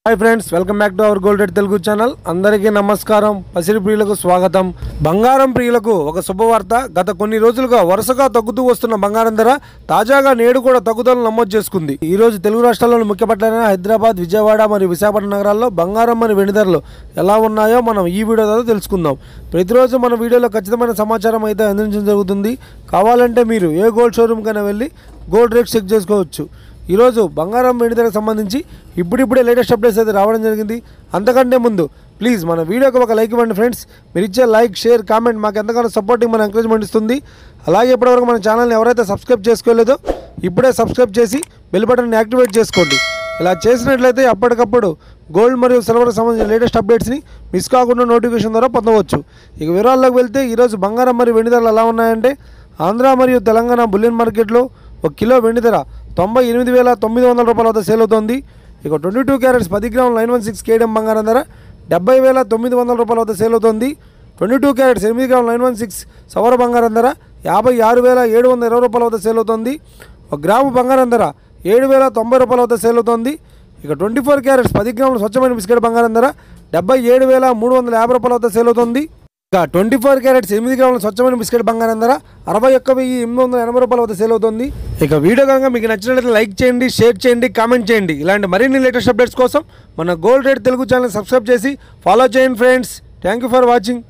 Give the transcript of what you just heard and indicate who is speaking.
Speaker 1: high friends welcome back to our gold rate Telugu channel अंदरिकी नमस्कारम पसिरि प्रियुलकु स्वागतम బంగారం ప్రియులకు ఒక శుభవార్త గత కొన్ని రోజులుగా వరుసగా తగ్గుతూ వస్తున్న బంగారం ధర తాజాగా నేడు కూడా తగ్గుదలను నమోదు చేసుకుంది ఈ రోజు తెలుగు రాష్ట్రాల్లోని ముఖ్య పట్టణాలైన హైదరాబాద్ విజయవాడ మరియు విశాఖపట్నం నగరాల్లో బంగారం మరియు వెండి ధరలు ఎలా ఉన్నాయో మనం ఈ వీడియో ద్వారా తెలుసుకుందాం ప్రతిరోజు మన వీడియోలో ఖచ్చితమైన సమాచారం అయితే అందించడం జరుగుతుంది కావాలంటే మీరు ఏ గోల్డ్ షోరూమ్ కైనా వెళ్ళి గోల్డ్ రేట్ చెక్ చేసుకోవచ్చు ఈ రోజు బంగారం వెండి ధరకు సంబంధించి ఇప్పుడిప్పుడే లేటెస్ట్ అప్డేట్స్ అయితే రావడం జరిగింది అంతకంటే ముందు ప్లీజ్ మన వీడియోకి ఒక లైక్ ఇవ్వండి ఫ్రెండ్స్ మీరు ఇచ్చే లైక్ షేర్ కామెంట్ మాకు ఎంతగానో సపోర్టింగ్ మన ఎంకరేజ్మెంట్ ఇస్తుంది అలాగే ఇప్పటివరకు మన ఛానల్ని ఎవరైతే సబ్స్క్రైబ్ చేసుకోలేదో ఇప్పుడే సబ్స్క్రైబ్ చేసి బెల్ బటన్ని యాక్టివేట్ చేసుకోండి ఇలా చేసినట్లయితే అప్పటికప్పుడు గోల్డ్ మరియు సిల్వర్కి సంబంధించిన లేటెస్ట్ అప్డేట్స్ని మిస్ కాకుండా నోటిఫికేషన్ ద్వారా పొందవచ్చు ఇక వివరాల్లోకి వెళ్తే ఈరోజు బంగారం మరియు వెండి ధరలు ఎలా ఉన్నాయంటే ఆంధ్ర మరియు తెలంగాణ బులియన్ మార్కెట్లో ఒక కిలో వెండి ధర 98,900 రూపాయల వద్ద సేల్ అవుతుంది ఇక 22 క్యారెట్స్ 10 గ్రాముల 916 కేడిఎం బంగారం ధర 70,900 రూపాయల వద్ద సేల్ అవుతుంది 22 క్యారెట్స్ 8 గ్రాముల 916 సవర బంగారం ధర 56,720 రూపాయల వద్ద సేల్ అవుతుంది ఒక గ్రాము బంగారం ధర 7,090 రూపాయల వద్ద సేల్ అవుతుంది ఇక 24 క్యారెట్స్ 10 గ్రాముల స్వచ్ఛమైన బిస్కెట్ బంగారం ధర 77,350 రూపాయల వద్ద సేల్ అవుతుంది ఇక 24 క్యారెట్స్ 8 గ్రాముల స్వచ్ఛమైన బిస్కెట్ బంగారం ధర 61,880 రూపాయల వద్ద సేల్ అవుతుంది ఇక వీడియో కనుక మీకు నచ్చినట్లయితే లైక్ చేయండి షేర్ చేయండి కామెంట్ చేయండి ఇలాంటి మరిన్ని లేటెస్ట్ అప్డేట్స్ కోసం మన gold rate Telugu channel subscribe చేసి ఫాలో చేయండి friends thank you for watching